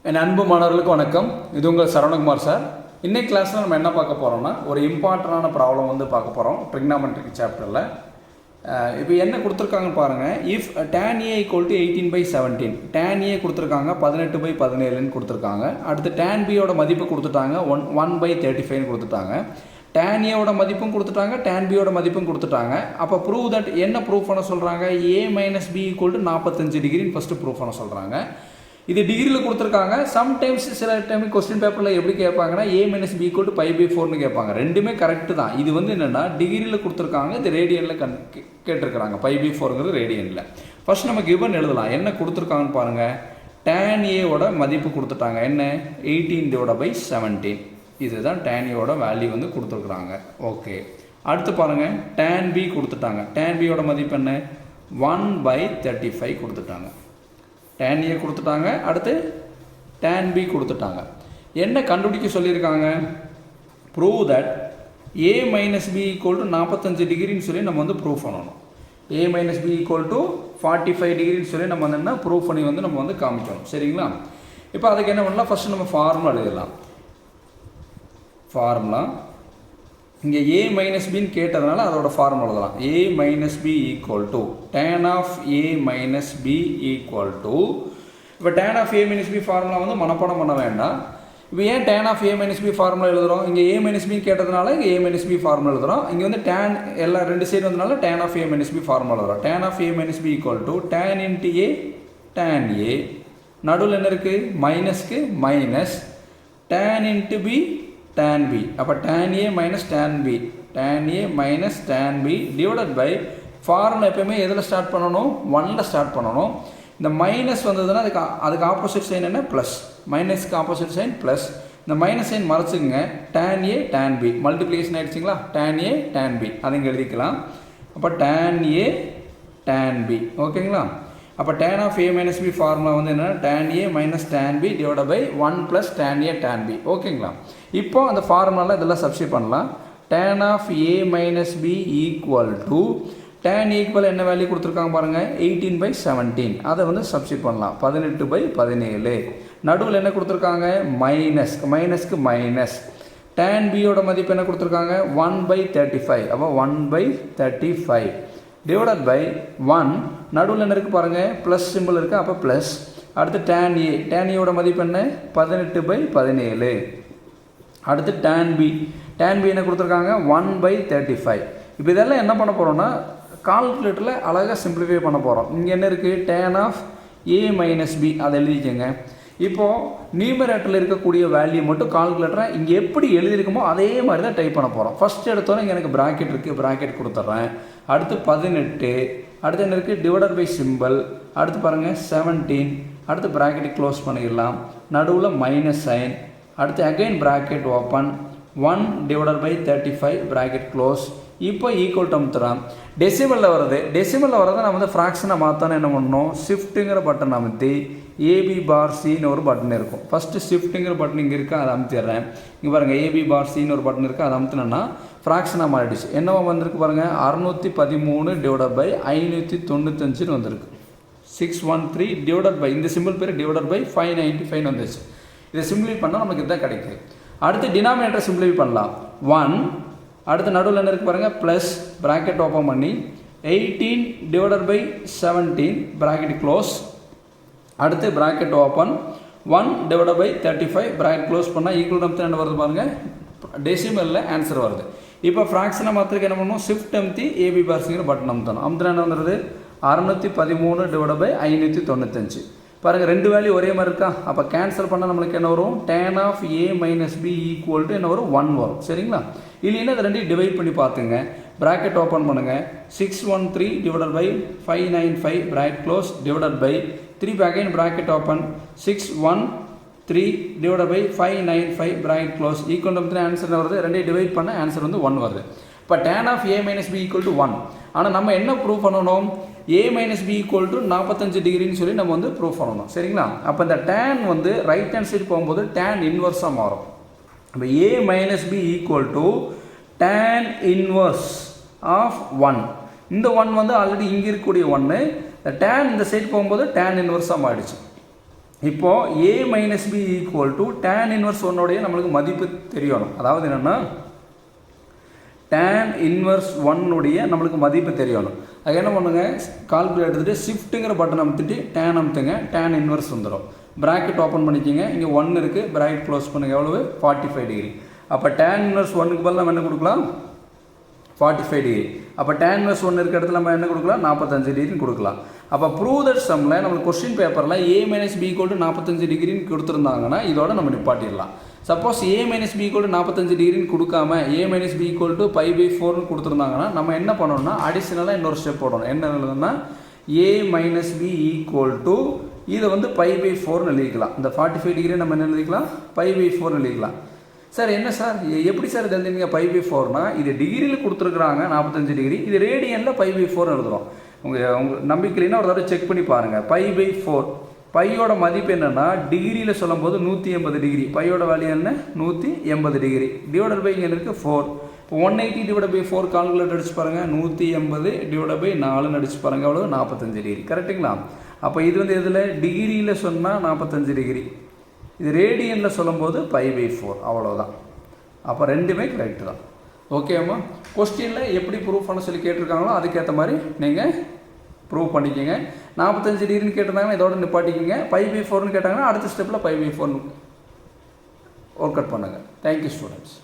என் அன்பு மாணவர்களுக்கு வணக்கம். இது உங்கள் சரவணகுமார் சார். இன்னைக்கு கிளாஸில் நம்ம என்ன பார்க்க போகிறோம்னா ஒரு இம்பார்ட்டண்டான ப்ராப்ளம் வந்து பார்க்க போகிறோம் ட்ரிகனாமெட்ரி சாப்டரில். இப்போ என்ன கொடுத்துருக்காங்கன்னு பாருங்கள். If tan a = 18/17, tan a கொடுத்துருக்காங்க 18/17 கொடுத்துருக்காங்க. அடுத்து tan b யோட மதிப்பு கொடுத்துட்டாங்க 1/35 கொடுத்துட்டாங்க. tan a யோட மதிப்பும் கொடுத்துட்டாங்க, tan b யோட மதிப்பும் கொடுத்துட்டாங்க. அப்போ ப்ரூவ் தட் என்ன ப்ரூவ் பண்ண சொல்கிறாங்க? a - b = 45 டிகிரின்னு ஃபஸ்ட்டு ப்ரூவ் பண்ண சொல்கிறாங்க. இது டிகிரியில் கொடுத்துருக்காங்க. சம்டைம்ஸ் சில டைம் கொஸ்டின் பேப்பரில் எப்படி கேட்பாங்கன்னா a - b = π/4ன்னு கேட்பாங்க. ரெண்டுமே கரெக்டு தான். இது வந்து என்னென்னா டிகிரியில் கொடுத்துருக்காங்க, இது ரேடியனில் கேட்டிருக்கிறாங்க. π/4ங்கிறது ரேடியனில். ஃபர்ஸ்ட் நம்ம கிவன் எழுதலாம். என்ன கொடுத்துருக்காங்கன்னு பாருங்கள். tan a யோட மதிப்பு கொடுத்துட்டாங்க. என்ன? 18/17. இதுதான் tan a யோட வேல்யூ வந்து கொடுத்துருக்குறாங்க. ஓகே, அடுத்து பாருங்கள். tan b கொடுத்துட்டாங்க. tan b யோட மதிப்பு என்ன? 1/35 கொடுத்துட்டாங்க. tan a கொடுத்துட்டாங்க. அடுத்து tan b கொடுத்துட்டாங்க. என்ன கண்டுபிடிக்க சொல்லியிருக்காங்க? ப்ரூவ் தட் a - b = 45 டிகிரின்னு சொல்லி நம்ம வந்து ப்ரூவ் பண்ணணும். a - b = 45 டிகிரின்னு சொல்லி நம்ம வந்து என்ன ப்ரூவ் பண்ணி வந்து நம்ம வந்து காமிக்கணும். சரிங்களா? இப்போ அதுக்கு என்ன பண்ணலாம்? ஃபஸ்ட்டு நம்ம ஃபார்முலா எழுதிடலாம். ஃபார்முலா இங்கே a - bன்னு கேட்டதுனால அதோட ஃபார்முலா எழுதலாம். a - b = tan of a - b = இப்போ tan of a - b formula வந்து மனப்பாடம் பண்ண வேண்டாம். இப்போ ஏன் tan of a - b formula எழுதுகிறோம்? இங்கே a - b கேட்டதுனால இங்கே a - b ஃபார்முலா எழுதுகிறோம். இங்கே வந்து tan எல்லா ரெண்டு சைடு வந்ததுனால tan of a - b formula எழுதுகிறோம். tan of a - b = tan × a tan a. நடுவில் என்ன இருக்குது? மைனஸ்க்கு minus tan × b tan b. அப்போ tan a - tan b, tan a - tan b divided by formula எப்பயுமே எதில் ஸ்டார்ட் பண்ணணும்? 1ல் ஸ்டார்ட் பண்ணணும். இந்த மைனஸ் வந்ததுன்னா அதுக்கு ஆப்போசிட் சைன் என்ன? ப்ளஸ். மைனஸ்க்கு ஆப்போசிட் சைன் ப்ளஸ். இந்த மைனஸ் சைன் மறைச்சிங்க. tan a tan b multiplication ஆகிடுச்சிங்களா? tan a tan b அதை இங்கே எழுதிக்கலாம். அப்போ tan a tan b. ஓகேங்களா? அப்போ tan of a - b formula வந்து என்னென்னா tan a - tan b divided by 1 + tan a tan b. ஓகேங்களா? இப்போ அந்த ஃபார்முலாவில் இதெல்லாம் சப்ஸ்டிட் பண்ணலாம். tan of a - b = tan equal என்ன வேல்யூ கொடுத்துருக்காங்க பாருங்கள்? 18/17. அதை வந்து சப்ஸ்டிட் பண்ணலாம். 18/17. நடுவில் என்ன கொடுத்துருக்காங்க? மைனஸ்க்கு மைனஸ். tan b யோட மதிப்பு என்ன கொடுத்துருக்காங்க? 1/35. அப்போ 1/35 டிவைடட் பை 1. நடுவில் என்ன இருக்குது பாருங்கள்? ப்ளஸ் சிம்பிள் இருக்குது. அப்போ ப்ளஸ். அடுத்து tan a யோட மதிப்பு என்ன? 18/17. அடுத்து tan b என்ன கொடுத்துருக்காங்க? 1/35. இப்போ இதெல்லாம் என்ன பண்ண போகிறோம்னா கால்குலேட்டரில் அழகாக சிம்பிளிஃபை பண்ண போகிறோம். இங்கே என்ன இருக்குது? tan of a - b அதை எழுதிக்கங்க. இப்போது நியூமரேட்டரில் இருக்கக்கூடிய வேல்யூ மட்டும் கால்குலேட்டரை இங்கே எப்படி எழுதியிருக்குமோ அதே மாதிரி தான் டைப் பண்ண போகிறோம். ஃபஸ்ட் எடுத்தோன்னே இங்கே எனக்கு ப்ராக்கெட் இருக்குது, ப்ராக்கெட் கொடுத்துட்றேன். அடுத்து 18. அடுத்து என்ன இருக்குது? Divided by simple. அடுத்து பாருங்கள் 17. அடுத்து ப்ராக்கெட்டை க்ளோஸ் பண்ணிடலாம். நடுவில் மைனஸ் சைன். அடுத்து again bracket open. 1/35 bracket close. இப்போ ஈக்குவல் டம் தரோம். டெசிமலில் வரதை நம்ம வந்து ஃப்ராக்ஷனை மாற்றணும். என்ன பண்ணணும்? ஷிஃப்ட்டுங்கிற பட்டன் அமைத்தி AB/Cன்னு ஒரு பட்டன் இருக்கும். ஃபஸ்ட்டு ஷிஃப்ட்டுங்கிற பட்டன் இங்கே இருக்குது, அதை அமைத்திடுறேன். இங்கே பாருங்கள் AB/Cன்னு ஒரு பட்டன் இருக்குது, அதை அமைத்தினேன்னா ஃப்ராக்ஷனாக மாறிடுச்சு. என்னவோ வந்திருக்கு பாருங்கள்? 613 டிவைடட் பை 595 வந்திருக்கு. 613 டிவைடட் பை இந்த சிம்பிள் பேர் டிவைடட் பை 595 வந்துச்சு. இதை சிம்பிளிஃபை பண்ணால் நமக்கு இதுதான் கிடைக்குது. அடுத்து டினாமினேட்டர் சிம்பிளிஃபை பண்ணலாம். 1. அடுத்து நடுவில் என்ன இருக்குது பாருங்கள்? ப்ளஸ் ப்ராக்கெட் ஓப்பன் பண்ணி 18/17 ப்ராக்கெட் க்ளோஸ். அடுத்து ப்ராக்கெட் ஓப்பன் 1/35 ப்ராக்கெட் க்ளோஸ் பண்ணால் ஈக்குவல் டம் என்ன வருது பாருங்கள்? டெசிமலில் ஆன்சர் வருது. இப்போ ஃப்ராக்ஷனை மாத்திரக்கு என்ன பண்ணணும்? ஷிஃப்ட் அமுத்தி AB/Cங்கிற பட்டன் அமுத்தணும். அமுத்தினா என்ன வந்துடுது? 613 டிவைடட் பை 595. பாருங்கள், ரெண்டு வேல்யூ ஒரே மாதிரி இருக்கா? அப்போ கேன்சல் பண்ணால் நம்மளுக்கு என்ன வரும்? tan of a - b = என்ன வரும்? 1 வரும். சரிங்களா? இல்லைன்னா அதை ரெண்டையும் டிவைட் பண்ணி பார்த்துங்க. ப்ராக்கெட் ஓப்பன் பண்ணுங்கள். 613 divided by 595 bracket close divided by 3 again bracket open 613 divided by 595 bracket close equal to answer வருது. ரெண்டையும் டிவைட் பண்ண ஆன்சர் வந்து 1 வருது. இப்போ tan of a - b = 1. ஆனால் நம்ம என்ன ப்ரூவ் பண்ணணும்? a - b = 45 டிகிரின்னு சொல்லி நம்ம வந்து ப்ரூவ் பண்ணணும். சரிங்களா? அப்போ இந்த tan வந்து ரைட் ஹேண்ட் சைடு போகும்போது tan இன்வர்ஸாக மாறும். இப்போ a - b = tan inverse of 1. இந்த 1 வந்து ஆல்ரெடி இங்கே இருக்கக்கூடிய 1. இந்த tan இந்த சைடு போகும்போது tan இன்வர்ஸாக மாறிடுச்சு. இப்போது a minus B equal to tan inverse ஒன்னுடைய நம்மளுக்கு மதிப்பு தெரியணும். அதாவது என்னென்னா tan இன்வர்ஸ் ஒன்னுடைய நம்மளுக்கு மதிப்பு தெரியணும். அது என்ன பண்ணுங்க, கால்குலேட் எடுத்துகிட்டு ஷிஃப்ட்டுங்கிற பட்டன் அமுத்திட்டு tan அமுத்துங்க, tan இன்வர்ஸ் வந்துடும். ப்ராக்கெட் ஓப்பன் பண்ணிக்கிங்க, இங்கே 1 இருக்குது, ப்ராக்கெட் க்ளோஸ் பண்ணுங்கள். எவ்வளவு? 45 டிகிரி. அப்போ tan இன்வர்ஸ் ஒன்றுக்கு பதில் நம்ம என்ன கொடுக்கலாம்? 45 டிகிரி. அப்போ tan இன்வர்ஸ் 1 இருக்க இடத்துல நம்ம என்ன கொடுக்கலாம்? 45 டிகிரின்னு கொடுக்கலாம். அப்போ ப்ரூவ் தட் சம்மில் நம்மளுக்கு கொஸ்டின் பேப்பரில் a minus B equal to 45 டிகிரின்னு கொடுத்துருந்தாங்கன்னா இதோட நம்ம நிப்பாட்டிடலாம். Suppose a minus B equal to 45 டிகிரின்னு கொடுக்காம a minus B equal to π/4ன்னு கொடுத்துருந்தாங்கன்னா நம்ம என்ன பண்ணணும்னா அடிஷனலாக இன்னொரு ஸ்டெப் போடணும். என்ன எழுதுனா a minus B equal to இதை வந்து π/4ன்னு எழுதிக்கலாம். இந்த 45 டிகிரி நம்ம என்ன எழுதிக்கலாம்? π/4ன்னு எழுதிக்கலாம். சார் என்ன சார் எப்படி சார் இது எழுதுனீங்க π/4னா இது டிகிரியில் கொடுத்துருக்குறாங்க 45 டிகிரி, இது ரேடியனில் π/4 எழுதுகிறோம். உங்கள் நம்பிக்கையினா ஒரு தடவை செக் பண்ணி பாருங்கள். π/4 பையோட மதிப்பு என்னென்னா டிகிரியில் சொல்லும் போது 180 டிகிரி, பையோட வேல்யூ என்ன? 180 டிகிரி. டிவைடட் பை இங்கே இருக்குது 4. இப்போ 180 டிவைட் பை 4 கால்குலேட் அடிச்சு பாருங்கள். 180 டிவைட் பை 4ன்னு அடிச்சு பாருங்கள். எவ்வளோ? 45 டிகிரி. கரெக்டுங்களா? அப்போ இது வந்து எதில்? டிகிரியில் சொன்னால் 45 டிகிரி, இது ரேடியனில் சொல்லும்போது π/4. அவ்வளோதான். அப்போ ரெண்டுமே கரெக்டு தான். ஓகேம்மா? கொஸ்டினில் எப்படி ப்ரூவ் பண்ண சொல்லி கேட்டிருக்காங்களோ அதுக்கேற்ற மாதிரி நீங்கள் ப்ரூவ் பண்ணிக்கோங்க. 45 டிகிரின்னு கேட்டிருந்தாங்கன்னா இதோட நிப்பாட்டிக்கிங்க. π/4ன்னு கேட்டாங்கன்னா அடுத்த ஸ்டெப்பில் π/4 ஒர்க் அவுட் பண்ணுங்கள். Thank you students.